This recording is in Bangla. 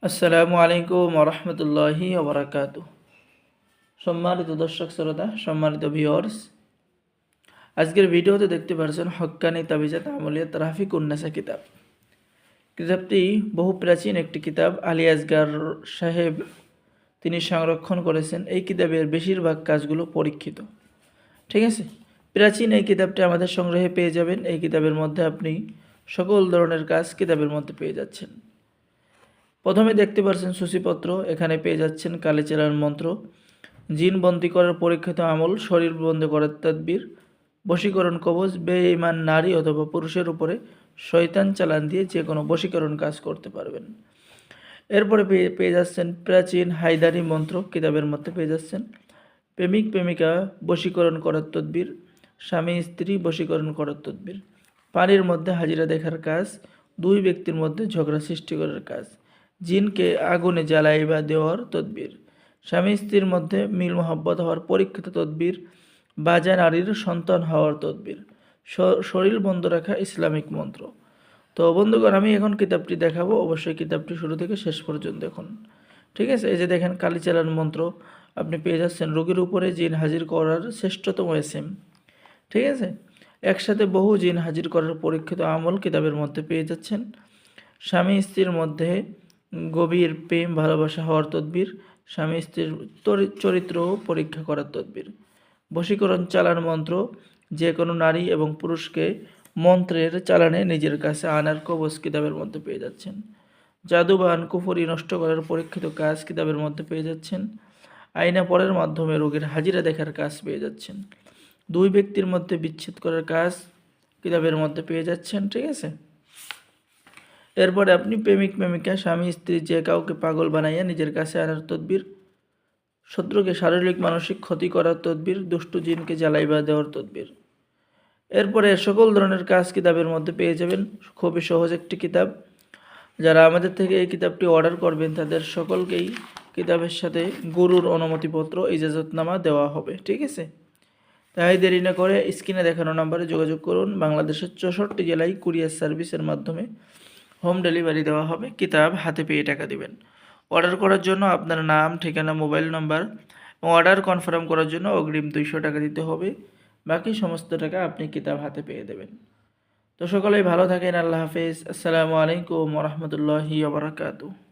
আসসালামু আলাইকুম ওরহমতুল্লাহি ওবরাকাতুহ। সম্মানিত দর্শক শ্রোতা, সম্মানিত ভিউয়ার্স, আজকের ভিডিওতে দেখতে পাচ্ছেন হক্কানি তাবিজাত আমলিয়াত রাফিক উন্নেসা কিতাব। কিতাবটি বহু প্রাচীন একটি কিতাব। আলী আসগার সাহেব তিনি সংরক্ষণ করেছেন। এই কিতাবের বেশিরভাগ কাজগুলো পরীক্ষিত। ঠিক আছে, প্রাচীন এই কিতাবটি আমাদের সংগ্রহে পেয়ে যাবেন। এই কিতাবের মধ্যে আপনি সকল ধরনের কাজ কিতাবের মধ্যে পেয়ে যাচ্ছেন। প্রথমে দেখতে পাচ্ছেন সূচিপত্র, এখানে পেয়ে যাচ্ছেন কালিচালান মন্ত্র, জিন বন্দী করার পরীক্ষিত আমল, শরীর বন্ধ করার তদবির, বশীকরণ কবচ, বেঈমান নারী অথবা পুরুষের উপরে শয়তান চালান দিয়ে যে কোনো বশীকরণ কাজ করতে পারবেন। এরপরে পেয়ে যাচ্ছেন প্রাচীন হায়দারি মন্ত্র, কিতাবের মধ্যে পেয়ে যাচ্ছেন প্রেমিক প্রেমিকা বশীকরণ করার তদবির, স্বামী স্ত্রী বশীকরণ করার তদবির, পানির মধ্যে হাজিরা দেখার কাজ, দুই ব্যক্তির মধ্যে ঝগড়া সৃষ্টি করার কাজ, জিনকে আগুনে জ্বালাইবা দেওয়ার তদবির, স্বামী স্ত্রীর মধ্যে মিল মোহাব্বত হওয়ার পরীক্ষিত তদবির, বাজা নারীর সন্তান হওয়ার তদবির, শরীর বন্ধ রাখা ইসলামিক মন্ত্র। তো বন্ধুগণ, আমি এখন কিতাবটি দেখাবো, অবশ্যই কিতাবটি শুরু থেকে শেষ পর্যন্ত দেখুন। ঠিক আছে, এই যে দেখেন কালিচালান মন্ত্র আপনি পেয়ে যাচ্ছেন। রোগীর উপরে জিন হাজির করার শ্রেষ্ঠতম এসএম। ঠিক আছে, একসাথে বহু জিন হাজির করার পরীক্ষিত আমল কিতাবের মধ্যে পেয়ে যাচ্ছেন। স্বামী স্ত্রীর মধ্যে গভীর প্রেম ভালোবাসা হওয়ার তদবির, স্বামী স্ত্রীর চরিত্র পরীক্ষা করার তদবির, বশীকরণ চালান মন্ত্র, যে কোনো নারী এবং পুরুষকে মন্ত্রের চালানে নিজের কাছে আনার কবচ কিতাবের মধ্যে পেয়ে যাচ্ছেন। জাদুবান কুফরি নষ্ট করার পরীক্ষিত কাজ কিতাবের মধ্যে পেয়ে যাচ্ছেন। আয়না পরের মাধ্যমে রোগীর হাজিরা দেখার কাজ পেয়ে যাচ্ছেন। দুই ব্যক্তির মধ্যে বিচ্ছেদ করার কাজ কিতাবের মধ্যে পেয়ে যাচ্ছেন। ঠিক আছে, এরপরে আপনি প্রেমিক প্রেমিকা স্বামী স্ত্রী যে কাউকে পাগল বানাইয়া নিজের কাছে আনার তদবির, শত্রুকে শারীরিক মানসিক ক্ষতি করার তদবির, দুষ্টু জিনকে জ্বালাইবা দেওয়ার তদবির। এরপরে সকল ধরনের কাজ কিতাবের মধ্যে পেয়ে যাবেন। খুবই সহজ একটি কিতাব। যারা আমাদের থেকে এই কিতাবটি অর্ডার করবেন তাদের সকলকেই কিতাবের সাথে গুরুর অনুমতিপত্র ইজাজতনামা দেওয়া হবে। ঠিক আছে, তাই দেরি না করে স্ক্রিনে দেখানো নাম্বারে যোগাযোগ করুন। বাংলাদেশের 64 জেলায় কুরিয়ার সার্ভিসের মাধ্যমে হোম ডেলিভারি দেওয়া হবে। কিতাব হাতে পেয়ে টাকা দিবেন। অর্ডার করার জন্য আপনার নাম, ঠিকানা, মোবাইল নাম্বার এবং অর্ডার কনফার্ম করার জন্য অগ্রিম 200 টাকা দিতে হবে। বাকি সমস্ত টাকা আপনি কিতাব হাতে পেয়ে দেবেন। তো সকলেই ভালো থাকেন। আল্লাহ হাফেজ। আসসালামু আলাইকুম ওরহমতুল্লাহি ওবরাকাতুহু।